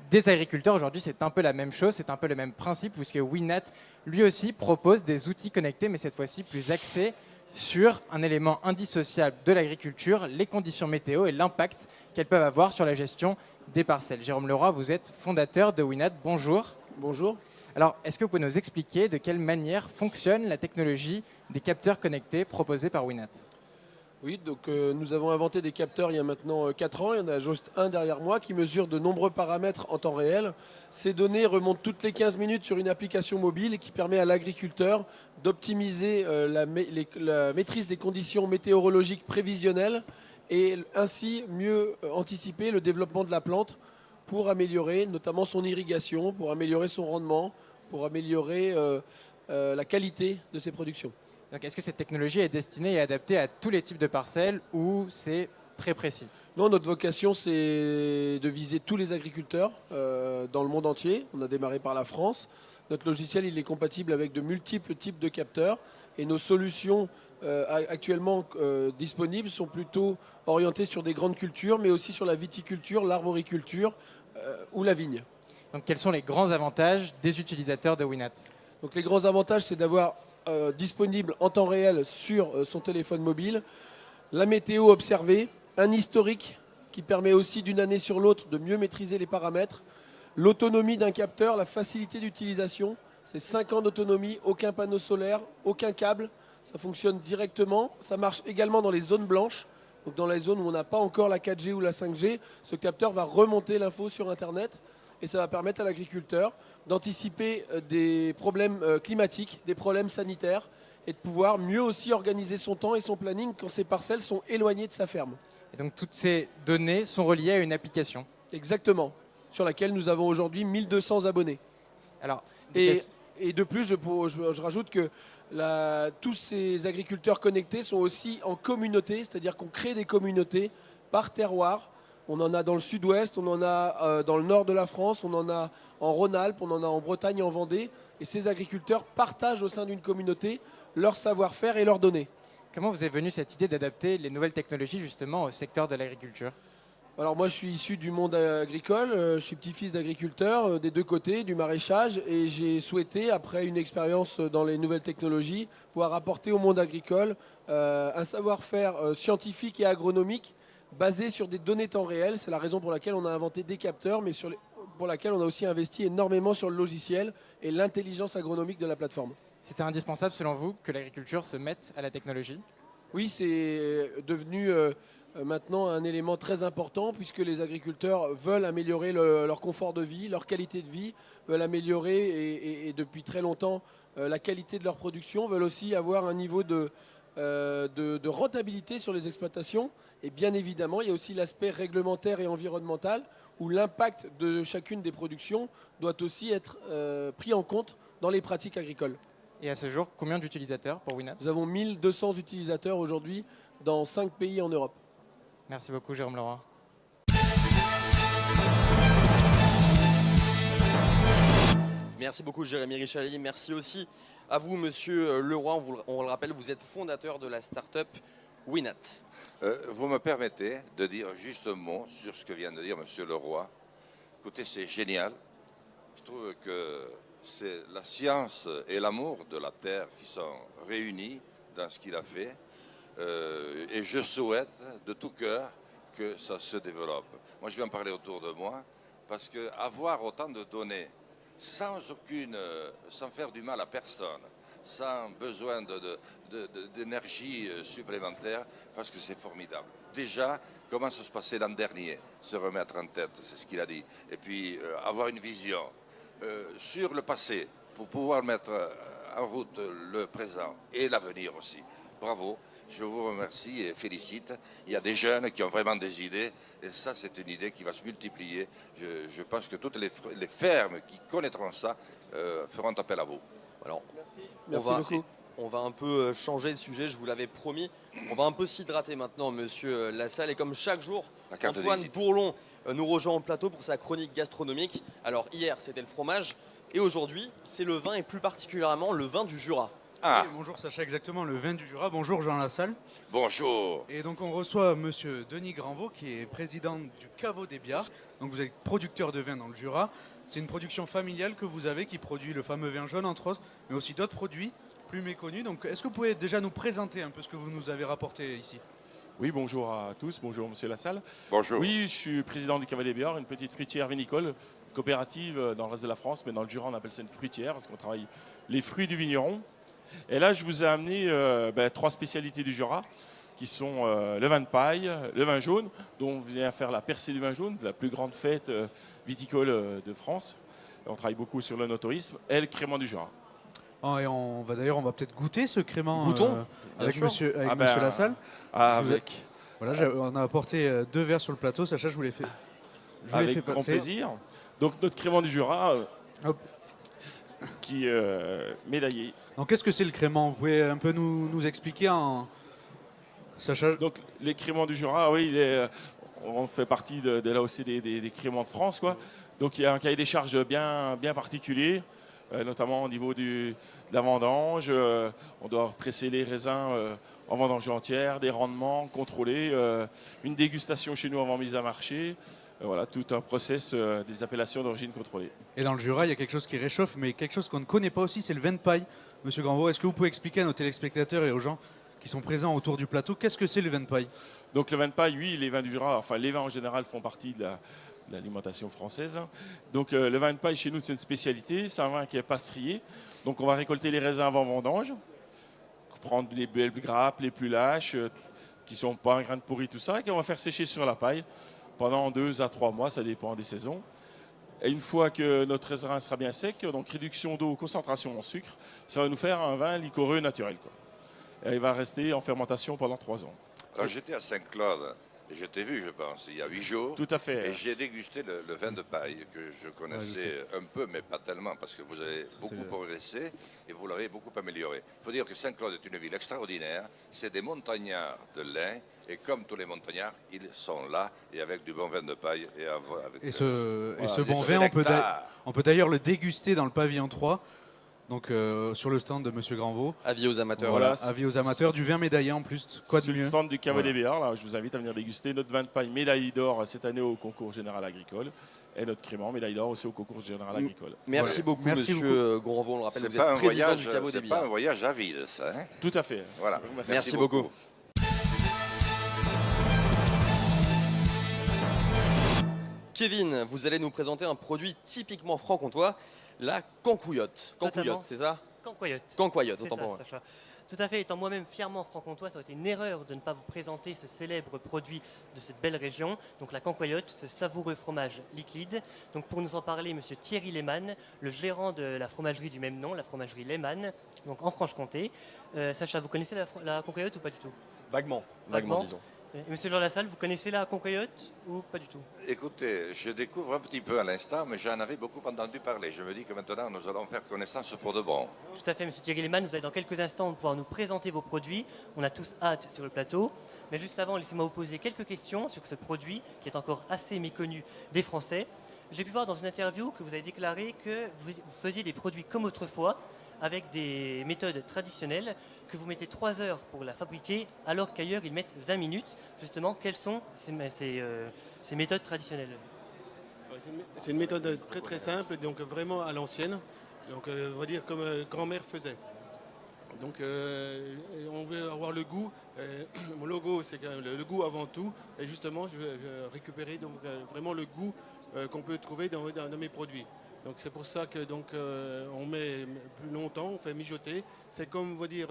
des agriculteurs. Aujourd'hui, c'est un peu la même chose, c'est un peu le même principe puisque Winat, lui aussi, propose des outils connectés, mais cette fois-ci plus axés sur un élément indissociable de l'agriculture, les conditions météo et l'impact qu'elles peuvent avoir sur la gestion des parcelles. Jérôme Leroy, vous êtes fondateur de Winat. Bonjour.
Bonjour.
Alors, est-ce que vous pouvez nous expliquer de quelle manière fonctionne la technologie des capteurs connectés proposés par Winat?
Oui, donc nous avons inventé des capteurs il y a maintenant 4 ans. Il y en a juste un derrière moi qui mesure de nombreux paramètres en temps réel. Ces données remontent toutes les 15 minutes sur une application mobile et qui permet à l'agriculteur d'optimiser la maîtrise des conditions météorologiques prévisionnelles et ainsi mieux anticiper le développement de la plante pour améliorer notamment son irrigation, pour améliorer son rendement, pour améliorer la qualité de ses productions.
Donc, est-ce que cette technologie est destinée et adaptée à tous les types de parcelles ou c'est très précis?
Non, notre vocation, c'est de viser tous les agriculteurs dans le monde entier. On a démarré par la France. Notre logiciel, il est compatible avec de multiples types de capteurs. Et nos solutions actuellement disponibles sont plutôt orientées sur des grandes cultures, mais aussi sur la viticulture, l'arboriculture ou la vigne.
Donc, quels sont les grands avantages des utilisateurs de Winat?
Donc, les grands avantages, c'est d'avoir disponible en temps réel sur son téléphone mobile la météo observée, un historique qui permet aussi d'une année sur l'autre de mieux maîtriser les paramètres, l'autonomie d'un capteur, la facilité d'utilisation, c'est 5 ans d'autonomie, aucun panneau solaire, aucun câble, ça fonctionne directement, ça marche également dans les zones blanches, donc dans les zones où on n'a pas encore la 4G ou la 5G, ce capteur va remonter l'info sur Internet et ça va permettre à l'agriculteur d'anticiper des problèmes climatiques, des problèmes sanitaires et de pouvoir mieux aussi organiser son temps et son planning quand ses parcelles sont éloignées de sa ferme.
Et donc toutes ces données sont reliées à une application?
Exactement, sur laquelle nous avons aujourd'hui 1200 abonnés.
Alors,
et de plus, je rajoute que tous ces agriculteurs connectés sont aussi en communauté, c'est-à-dire qu'on crée des communautés par terroir. On en a dans le sud-ouest, on en a dans le nord de la France, on en a en Rhône-Alpes, on en a en Bretagne et en Vendée. Et ces agriculteurs partagent au sein d'une communauté leur savoir-faire et leurs données.
Comment vous est venue cette idée d'adapter les nouvelles technologies justement au secteur de l'agriculture?
Alors moi je suis issu du monde agricole, je suis petit-fils d'agriculteur des deux côtés, du maraîchage, et j'ai souhaité, après une expérience dans les nouvelles technologies, pouvoir apporter au monde agricole un savoir-faire scientifique et agronomique basée sur des données temps réel. C'est la raison pour laquelle on a inventé des capteurs, mais pour laquelle on a aussi investi énormément sur le logiciel et l'intelligence agronomique de la plateforme.
C'était indispensable selon vous que l'agriculture se mette à la technologie?
Oui, c'est devenu maintenant un élément très important puisque les agriculteurs veulent améliorer leur confort de vie, leur qualité de vie, veulent améliorer et depuis très longtemps la qualité de leur production, veulent aussi avoir un niveau de rentabilité sur les exploitations. Et bien évidemment, il y a aussi l'aspect réglementaire et environnemental où l'impact de chacune des productions doit aussi être pris en compte dans les pratiques agricoles.
Et à ce jour, combien d'utilisateurs pour Winat?
Nous avons 1200 utilisateurs aujourd'hui dans 5 pays en Europe.
Merci beaucoup Jérôme Leroy.
Merci beaucoup Jérémy Richali. Merci aussi à vous Monsieur Leroy. On le rappelle, vous êtes fondateur de la start-up Winat.
Vous me permettez de dire juste un mot sur ce que vient de dire Monsieur Leroy. Écoutez, c'est génial. Je trouve que c'est la science et l'amour de la terre qui sont réunis dans ce qu'il a fait. Et je souhaite de tout cœur que ça se développe. Moi, je vais en parler autour de moi parce qu'avoir autant de données sans faire du mal à personne, sans besoin d'énergie supplémentaire, parce que c'est formidable. Déjà, comment ça se passait l'an dernier, se remettre en tête, c'est ce qu'il a dit. Et puis, avoir une vision sur le passé pour pouvoir mettre en route le présent et l'avenir aussi. Bravo, je vous remercie et félicite. Il y a des jeunes qui ont vraiment des idées et ça, c'est une idée qui va se multiplier. Je pense que toutes les fermes qui connaîtront ça feront appel à vous.
Alors,
Merci.
On va un peu changer de sujet, je vous l'avais promis. On va un peu s'hydrater maintenant, Monsieur Lassalle. Et comme chaque jour, Antoine Bourlon nous rejoint au plateau pour sa chronique gastronomique. Alors hier, c'était le fromage. Et aujourd'hui, c'est le vin et plus particulièrement le vin du Jura.
Ah. Oui, bonjour Sacha, exactement, le vin du Jura. Bonjour Jean Lassalle.
Bonjour.
Et donc on reçoit Monsieur Denis Granvaux qui est président du Caveau des Biards. Donc vous êtes producteur de vin dans le Jura. C'est une production familiale que vous avez qui produit le fameux vin jaune entre autres, mais aussi d'autres produits plus méconnus. Donc est-ce que vous pouvez déjà nous présenter un peu ce que vous nous avez rapporté ici?
Oui, bonjour à tous, bonjour Monsieur Lassalle.
Bonjour.
Oui, je suis président du Caveau des Biards, une petite fruitière vinicole, coopérative dans le reste de la France, mais dans le Jura on appelle ça une fruitière parce qu'on travaille les fruits du vigneron. Et là je vous ai amené 3 spécialités du Jura qui sont le vin de paille, le vin jaune, dont on vient faire la percée du vin jaune, la plus grande fête viticole de France. Et on travaille beaucoup sur le notourisme, et le crément du Jura.
Oh, et on va peut-être goûter ce crément avec Monsieur Lassalle. Voilà, on a apporté 2 verres sur le plateau. Sacha, je vous l'ai fait.
Avec grand plaisir. Donc notre crément du Jura, qui est médaillé.
Donc qu'est-ce que c'est le crément? Vous pouvez un peu nous expliquer Sacha?
Donc les créments du Jura, oui, on fait partie de l'AOC des créments de France, quoi. Donc il y a un cahier des charges bien particulier. Notamment au niveau de la vendange. On doit presser les raisins en vendange entière, des rendements contrôlés, une dégustation chez nous avant mise à marché. Voilà, tout un process des appellations d'origine contrôlée.
Et dans le Jura, il y a quelque chose qui réchauffe, mais quelque chose qu'on ne connaît pas aussi, c'est le vin de paille. Monsieur Granvaux, est-ce que vous pouvez expliquer à nos téléspectateurs et aux gens qui sont présents autour du plateau, qu'est-ce que c'est le vin de paille?
Donc le vin de paille, oui, les vins du Jura, enfin les vins en général font partie de l'alimentation française. Donc le vin de paille chez nous c'est une spécialité, c'est un vin qui est pastrier. Donc on va récolter les raisins avant vendange, prendre les belles grappes, les plus lâches, qui ne sont pas un grain de pourri, tout ça, et qu'on va faire sécher sur la paille pendant 2 à 3 mois, ça dépend des saisons. Et une fois que notre raisin sera bien sec, donc réduction d'eau, concentration en sucre, ça va nous faire un vin liquoreux naturel, quoi. Et il va rester en fermentation pendant 3 ans.
Alors j'étais à Saint-Claude. Je t'ai vu, je pense, il y a 8 jours.
Tout à fait.
Et j'ai dégusté le vin de paille que je connaissais un peu, mais pas tellement, parce que vous avez beaucoup progressé et vous l'avez beaucoup amélioré. Il faut dire que Saint-Claude est une ville extraordinaire. C'est des montagnards de lin. Et comme tous les montagnards, ils sont là et avec du bon vin de paille. Et
ce bon vin, on peut d'ailleurs le déguster dans le pavillon 3. Donc sur le stand de Monsieur Granvaux.
Avis aux amateurs.
Voilà, avis aux amateurs, du vin médaillé en plus. Quoi de
sur
mieux?
le stand du Caveau des Biards, là, je vous invite à venir déguster notre vin de paille médaille d'or cette année au concours général agricole et notre crément médaille d'or aussi au concours général agricole.
Merci beaucoup, Monsieur Granvaux. On le rappelle, vous êtes président du Caveau des Biards.
C'est pas un voyage à vide, ça. Hein?
Tout à fait.
Voilà.
Merci beaucoup. Kevin, vous allez nous présenter un produit typiquement franc-comtois, la cancouillotte.
Totalement.
Cancouillotte, c'est ça?
Cancoyotte.
Cancoillotte,
C'est
autant
ça,
pour moi.
Sacha. Tout à fait, étant moi-même fièrement franc-comtois, ça aurait été une erreur de ne pas vous présenter ce célèbre produit de cette belle région, donc la cancoillotte, ce savoureux fromage liquide. Donc pour nous en parler, monsieur Thierry Lehmann, le gérant de la fromagerie du même nom, la fromagerie Lehmann, donc en Franche-Comté. Sacha, vous connaissez la cancoillotte ou pas du tout?
Vaguement, disons.
Et monsieur Jean Lassalle, vous connaissez la cancoillotte ou pas du tout?
Écoutez, je découvre un petit peu à l'instant, mais j'en avais beaucoup entendu parler. Je me dis que maintenant, nous allons faire connaissance pour de bon.
Tout à fait, monsieur Thierry Lehmann, vous allez dans quelques instants pouvoir nous présenter vos produits. On a tous hâte sur le plateau. Mais juste avant, laissez-moi vous poser quelques questions sur ce produit qui est encore assez méconnu des Français. J'ai pu voir dans une interview que vous avez déclaré que vous faisiez des produits comme autrefois, avec des méthodes traditionnelles, que vous mettez 3 heures pour la fabriquer, alors qu'ailleurs ils mettent 20 minutes. Justement, quelles sont ces méthodes traditionnelles?
C'est une méthode très très simple, donc vraiment à l'ancienne. Donc on va dire comme grand-mère faisait. Donc on veut avoir le goût. Mon logo, c'est le goût avant tout. Et justement, je vais récupérer donc, vraiment le goût qu'on peut trouver dans mes produits. Donc c'est pour ça que on met plus longtemps, on fait mijoter. C'est comme on va dire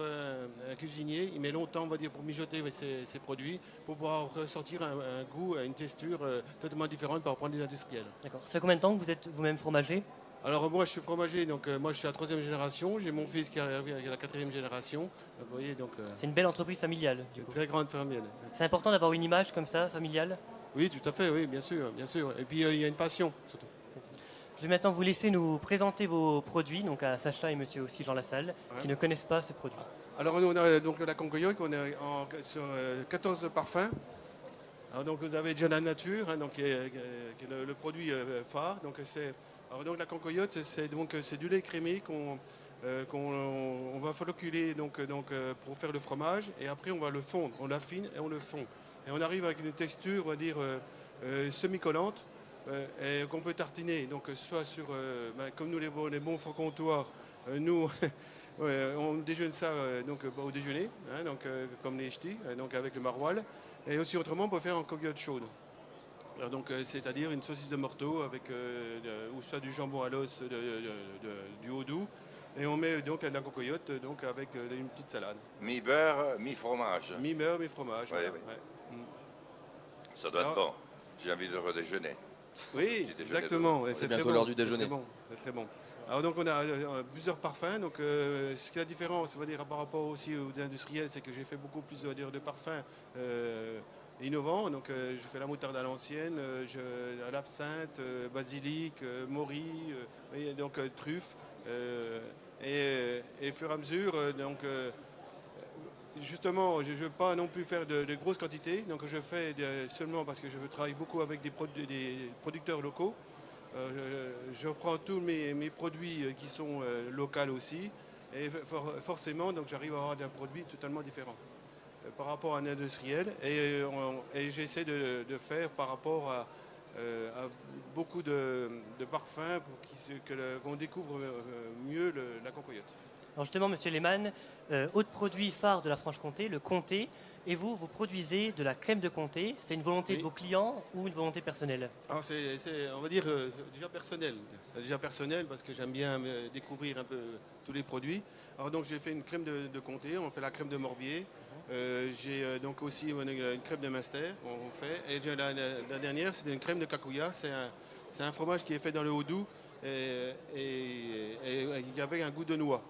un cuisinier, il met longtemps on va dire pour mijoter ses produits pour pouvoir ressortir un goût, une texture totalement différente par rapport à des industriels.
D'accord. Ça fait combien de temps que vous êtes vous-même fromager?
Alors moi je suis fromager, donc moi je suis à la 3e génération, j'ai mon fils qui est arrivé à la 4e génération. Donc, vous voyez,
c'est une belle entreprise familiale. Du coup.
Très grande familiale.
C'est important d'avoir une image comme ça, familiale?
Oui, tout à fait, oui, bien sûr, bien sûr. Et puis il y a une passion surtout.
Je vais maintenant vous laisser nous présenter vos produits, donc à Sacha et monsieur aussi Jean Lassalle, qui ne connaissent pas ce produit.
Alors nous, on a donc la cancoillotte, on est sur 14 parfums. Alors donc vous avez déjà la nature, hein, donc, qui est le produit phare. Donc, donc la cancoillotte, c'est du lait crémé qu'on va folliculer pour faire le fromage. Et après on va le fondre, on l'affine et on le fond. Et on arrive avec une texture, on va dire, semi-collante. Et qu'on peut tartiner, donc soit sur, comme nous les bons francs-comtois, nous on déjeune ça au déjeuner, hein, comme les ch'tis, donc avec le maroilles, et aussi autrement on peut faire en coquillette chaude. C'est-à-dire une saucisse de morteau avec ou soit du jambon à l'os du Haut-Doubs, et on met donc de la cocoyote avec une petite salade.
Mi-beurre, mi-fromage.
Mi-beurre, mi-fromage.
Oui,
voilà,
oui.
ouais.
Ça doit être bon. J'ai envie de redéjeuner.
Oui, exactement.
C'est bientôt l'heure du déjeuner.
C'est très bon. Alors donc on a plusieurs parfums. Donc ce qui est la différence, on va dire par rapport aussi aux industriels, c'est que j'ai fait beaucoup plus de parfums innovants. Donc je fais la moutarde à l'ancienne, à l'absinthe, basilic, mori, donc truffe. Et au fur et à mesure, justement, je ne veux pas non plus faire de grosses quantités, donc je fais seulement parce que je travaille beaucoup avec des producteurs locaux. Je prends tous mes produits qui sont locaux aussi, et forcément, donc j'arrive à avoir un produit totalement différent par rapport à un industriel, et j'essaie de faire par rapport à beaucoup de parfums pour qu'on découvre mieux la cancoillotte.
Alors justement, monsieur Lehmann, autre produit phare de la Franche-Comté, le comté, et vous produisez de la crème de comté. C'est une volonté de vos clients ou une volonté personnelle?
Alors c'est, on va dire, déjà personnel. Déjà personnel parce que j'aime bien découvrir un peu tous les produits. Alors donc j'ai fait une crème de comté, on fait la crème de Morbier. J'ai donc aussi une crème de Münster, on fait. Et la dernière, c'est une crème de Kakouya. C'est un fromage qui est fait dans le Haut-Doubs et il y avait un goût de noix.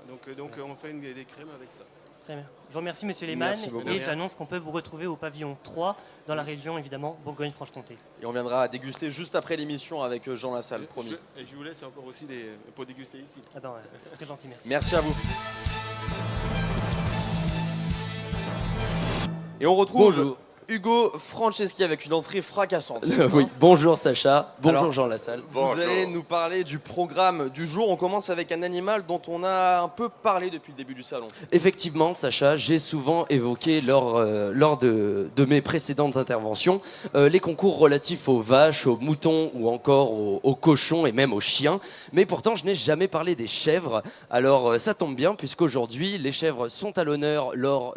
Donc on fait des crèmes avec ça.
Très bien. Je vous remercie monsieur Lehmann et j'annonce qu'on peut vous retrouver au pavillon 3 dans la région évidemment Bourgogne-Franche-Comté.
Et on viendra déguster juste après l'émission avec Jean Lassalle, promis.
Et je vous laisse encore aussi pour déguster ici.
Ah ben, c'est très gentil, merci.
Merci à vous. Et on retrouve Hugo Franceschi avec une entrée fracassante.
Oui, bonjour Sacha, bonjour
Alors,
Jean Lassalle.
Vous allez nous parler du programme du jour. On commence avec un animal dont on a un peu parlé depuis le début du salon.
Effectivement, Sacha, j'ai souvent évoqué lors de mes précédentes interventions les concours relatifs aux vaches, aux moutons ou encore aux cochons et même aux chiens. Mais pourtant, je n'ai jamais parlé des chèvres. Alors, ça tombe bien puisqu'aujourd'hui, les chèvres sont à l'honneur lors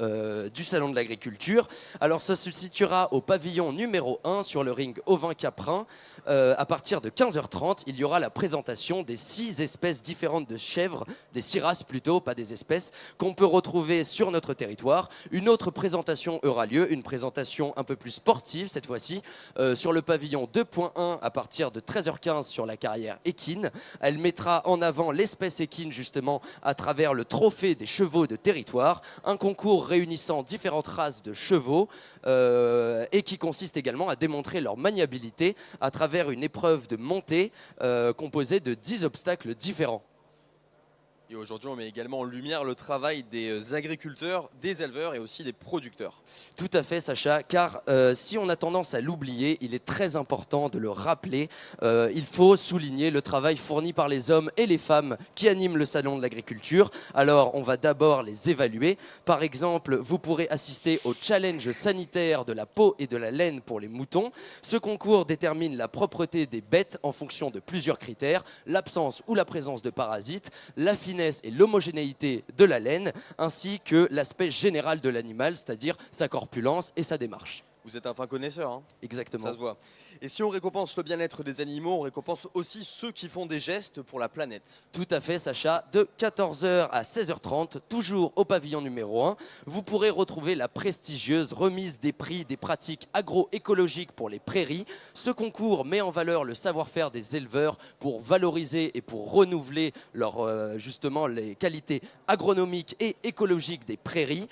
du salon de l'agriculture. Alors, ça suscite situera au pavillon numéro 1 sur le ring Auvin-Caprin. À partir de 15h30, il y aura la présentation des 6 espèces différentes de chèvres, des 6 races plutôt, pas des espèces, qu'on peut retrouver sur notre territoire. Une autre présentation aura lieu, une présentation un peu plus sportive cette fois-ci, sur le pavillon 2.1 à partir de 13h15 sur la carrière équine. Elle mettra en avant l'espèce équine justement à travers le trophée des chevaux de territoire, un concours réunissant différentes races de chevaux et qui consiste également à démontrer leur maniabilité à travers une épreuve de montée composée de 10 obstacles différents.
Et aujourd'hui, on met également en lumière le travail des agriculteurs, des éleveurs et aussi des producteurs.
Tout à fait, Sacha, car si on a tendance à l'oublier, il est très important de le rappeler. Il faut souligner le travail fourni par les hommes et les femmes qui animent le salon de l'agriculture. Alors, on va d'abord les évaluer. Par exemple, vous pourrez assister au challenge sanitaire de la peau et de la laine pour les moutons. Ce concours détermine la propreté des bêtes en fonction de plusieurs critères, l'absence ou la présence de parasites, la finesse et l'homogénéité de la laine, ainsi que l'aspect général de l'animal, c'est-à-dire sa corpulence et sa démarche.
Vous êtes un fin connaisseur, hein ?
Exactement.
Ça se voit. Et si on récompense le bien-être des animaux, on récompense aussi ceux qui font des gestes pour la planète.
Tout à fait, Sacha. De 14h à 16h30, toujours au pavillon numéro 1, vous pourrez retrouver la prestigieuse remise des prix des pratiques agroécologiques pour les prairies. Ce concours met en valeur le savoir-faire des éleveurs pour valoriser et pour renouveler justement les qualités agronomiques et écologiques des prairies.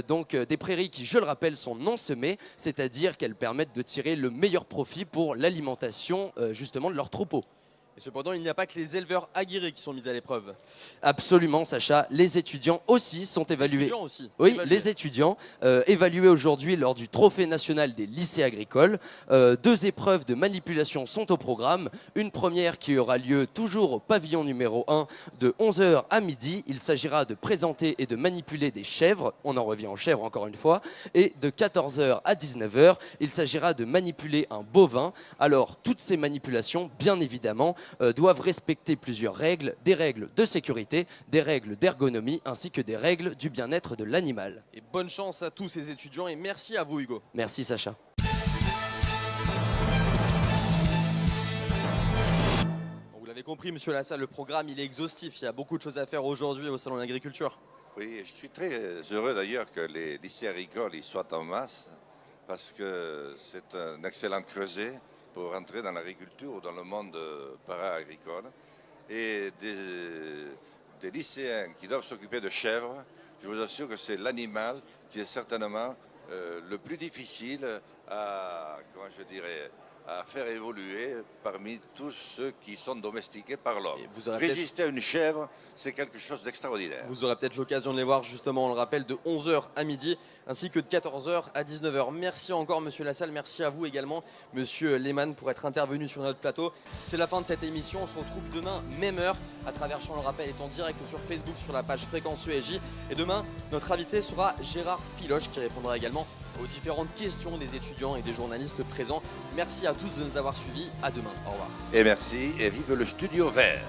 Donc des prairies qui, je le rappelle, sont non semées, c'est-à-dire qu'elles permettent de tirer le meilleur profit pour l'alimentation justement de leurs troupeaux.
Et cependant, il n'y a pas que les éleveurs aguerris qui sont mis à l'épreuve.
Absolument, Sacha. Les étudiants aussi sont évalués.
Les étudiants aussi.
Oui,
évalués.
Les étudiants évalués aujourd'hui lors du trophée national des lycées agricoles. 2 épreuves de manipulation sont au programme. Une première qui aura lieu toujours au pavillon numéro 1 de 11h à midi. Il s'agira de présenter et de manipuler des chèvres. On en revient aux chèvres encore une fois. Et de 14h à 19h, il s'agira de manipuler un bovin. Alors, toutes ces manipulations, bien évidemment, doivent respecter plusieurs règles, des règles de sécurité, des règles d'ergonomie ainsi que des règles du bien-être de l'animal.
Et bonne chance à tous ces étudiants et merci à vous Hugo.
Merci Sacha.
Vous l'avez compris Monsieur Lassalle, le programme il est exhaustif, il y a beaucoup de choses à faire aujourd'hui au Salon de l'Agriculture.
Oui, je suis très heureux d'ailleurs que les lycées agricoles y soient en masse parce que c'est un excellent creuset pour entrer dans l'agriculture ou dans le monde para-agricole. Et des lycéens qui doivent s'occuper de chèvres, je vous assure que c'est l'animal qui est certainement le plus difficile à faire évoluer parmi tous ceux qui sont domestiqués par l'homme. Résister à une chèvre, c'est quelque chose d'extraordinaire.
Vous aurez peut-être l'occasion de les voir justement, on le rappelle, de 11h à midi ainsi que de 14h à 19h. Merci encore Monsieur Lassalle, merci à vous également Monsieur Lehmann pour être intervenu sur notre plateau. C'est la fin de cette émission, on se retrouve demain, même heure, à travers Champ, le rappel est en direct sur Facebook sur la page Fréquence ESJ. Et demain, notre invité sera Gérard Filoche qui répondra également aux différentes questions des étudiants et des journalistes présents. Merci à tous de nous avoir suivis, à demain, au revoir.
Et merci et vive le Studio Vert.